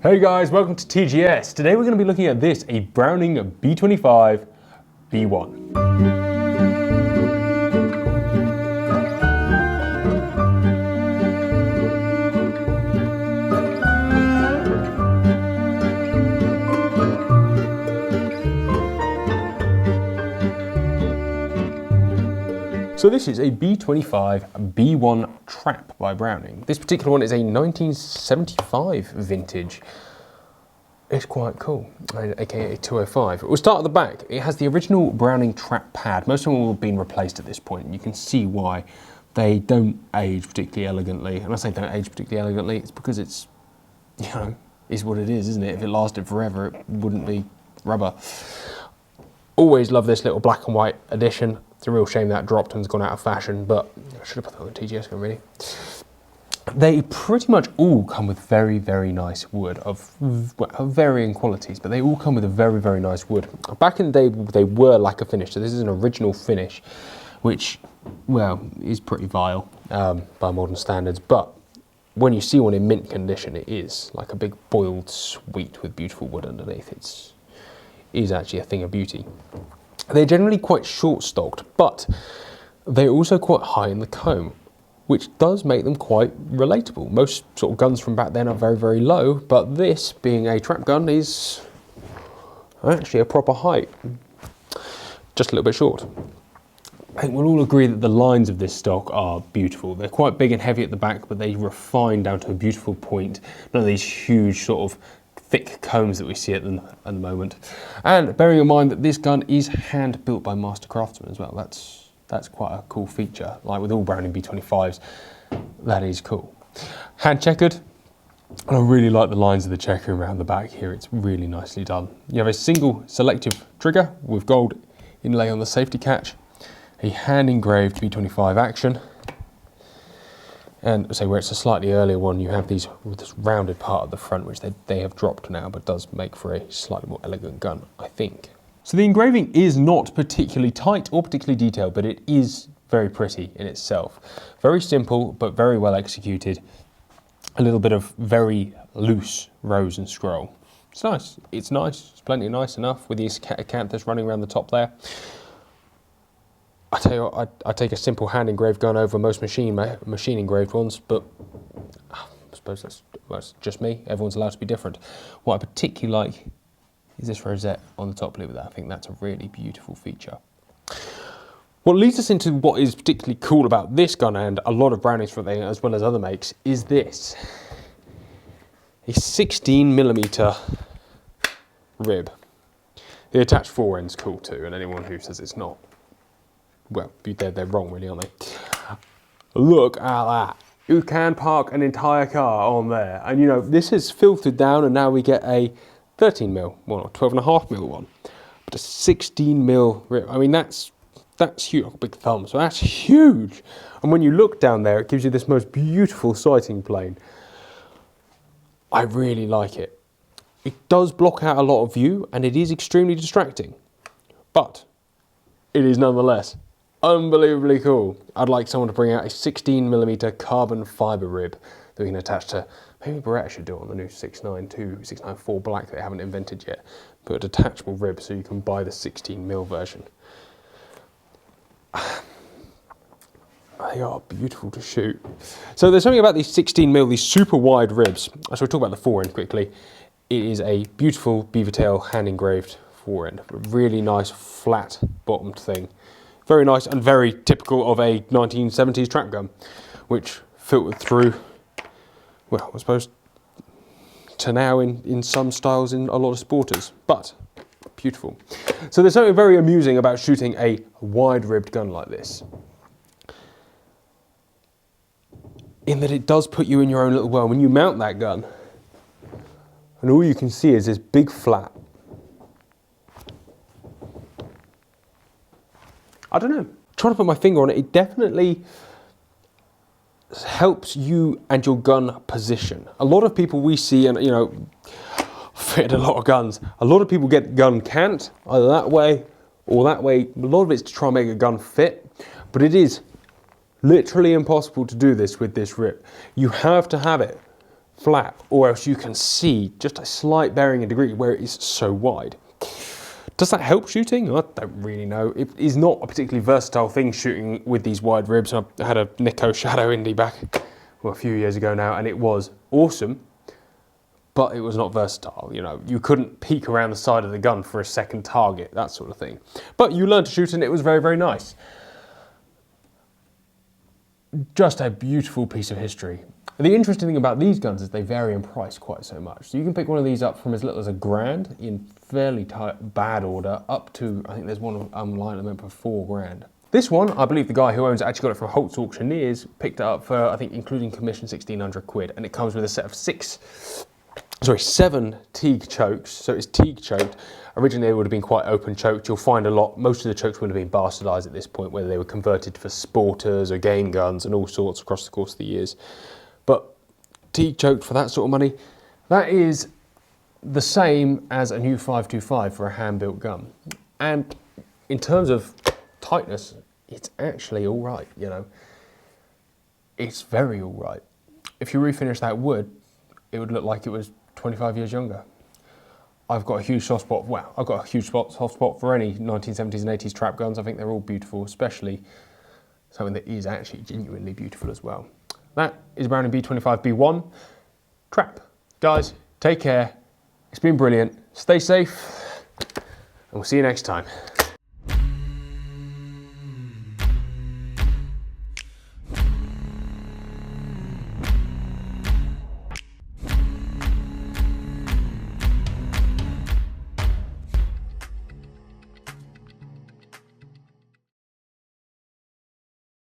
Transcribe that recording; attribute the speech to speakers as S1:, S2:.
S1: Hey guys, welcome to TGS. Today we're going to be looking at this, a Browning B25 B1. So this is a B25 B1 trap by Browning. This particular one is a 1975 vintage. It's quite cool, aka 205. We'll start at the back. It has the original Browning trap pad. Most of them will have been replaced at this point, and you can see why they don't age particularly elegantly. And I say don't age particularly elegantly, it's because it's, is what it is, isn't it? If it lasted forever, it wouldn't be rubber. Always love this little black and white edition. It's a real shame that dropped and's gone out of fashion, but I should have put that on the TGS gun, really. They pretty much all come with very, very nice wood of varying qualities, but they all come with a very, very nice wood. Back in the day, they were lacquer finish, so this is an original finish, which, well, is pretty vile by modern standards, but when you see one in mint condition, it is like a big boiled sweet with beautiful wood underneath. It is actually a thing of beauty. They're generally quite short stocked, but they're also quite high in the comb, which does make them quite relatable. Most sort of guns from back then are very, very low, but this, being a trap gun, is actually a proper height. Just a little bit short. I think we'll all agree that the lines of this stock are beautiful. They're quite big and heavy at the back, but they refine down to a beautiful point. None of these huge sort of thick combs that we see at the moment. And bearing in mind that this gun is hand built by master craftsmen as well, that's quite a cool feature. Like with all Browning B25s, that is cool. Hand checkered, and I really like the lines of the checkering around the back here. It's really nicely done. You have a single selective trigger with gold inlay on the safety catch, a hand engraved B25 action, and so where it's a slightly earlier one, you have this rounded part at the front, which they have dropped now, but does make for a slightly more elegant gun, I think. So the engraving is not particularly tight or particularly detailed, but it is very pretty in itself. Very simple, but very well executed. A little bit of very loose rose and scroll. It's nice. It's nice. It's plenty nice enough with these acanthus running around the top there. I tell you what, I take a simple hand engraved gun over most machine engraved ones, but I suppose that's just me. Everyone's allowed to be different. What I particularly like is this rosette on the top lip of that. I think that's a really beautiful feature. What leads us into what is particularly cool about this gun, and a lot of Brownings for it, as well as other makes, is this. A 16mm rib. The attached foreend's cool too, and anyone who says it's not, well, they're wrong really, aren't they? Look at that. You can park an entire car on there. And this is filtered down, and now we get a 13mm one or 12.5mm one. But a 16mm rib, I mean, that's huge. I've got a big thumb, so that's huge. And when you look down there, it gives you this most beautiful sighting plane. I really like it. It does block out a lot of view, and it is extremely distracting. But it is nonetheless unbelievably cool. I'd like someone to bring out a 16mm carbon fibre rib that we can attach to, maybe Beretta should do it on the new 692, 694 black that they haven't invented yet. Put a detachable rib so you can buy the 16mm version. They are beautiful to shoot. So there's something about these 16mm, these super wide ribs. So we'll talk about the forend quickly. It is a beautiful beaver tail hand engraved forend. Really nice flat bottomed thing. Very nice and very typical of a 1970s trap gun, which filtered through, well, I suppose, to now in some styles in a lot of sporters, but beautiful. So there's something very amusing about shooting a wide-ribbed gun like this, in that it does put you in your own little world. When you mount that gun, and all you can see is this big flat. I don't know, trying to put my finger on it, it definitely helps you and your gun position. A lot of people we see, and fit a lot of guns, a lot of people get the gun cant, either that way or that way. A lot of it's to try and make a gun fit, but it is literally impossible to do this with this rip. You have to have it flat, or else you can see just a slight bearing in degree where it is so wide. Does that help shooting? I don't really know. It is not a particularly versatile thing shooting with these wide ribs. I had a Nikko Shadow Indie back a few years ago now, and it was awesome, but it was not versatile. You know, you couldn't peek around the side of the gun for a second target, that sort of thing. But you learned to shoot, and it was very, very nice. Just a beautiful piece of history. The interesting thing about these guns is they vary in price quite so much. So you can pick one of these up from as little as £1,000 in fairly bad order, up to, I think there's one online at the moment for £4,000. This one, I believe the guy who owns it actually got it from Holt's Auctioneers, picked it up for, I think, including commission, 1,600 quid, and it comes with a set of 7 teague chokes, so it's teague choked. Originally they would have been quite open choked. You'll find most of the chokes would have been bastardised at this point, whether they were converted for sporters or game guns and all sorts across the course of the years. But teague choked for that sort of money, that is the same as a new 525 for a hand-built gun. And in terms of tightness, it's actually all right, you know. It's very all right. If you refinish that wood, it would look like it was 25 years younger. I've got a huge soft spot, well, I've got a huge soft spot for any 1970s and 80s trap guns. I think they're all beautiful, especially something that is actually genuinely beautiful as well. That is Browning B25 B1 trap. Guys, take care. It's been brilliant. Stay safe, and we'll see you next time.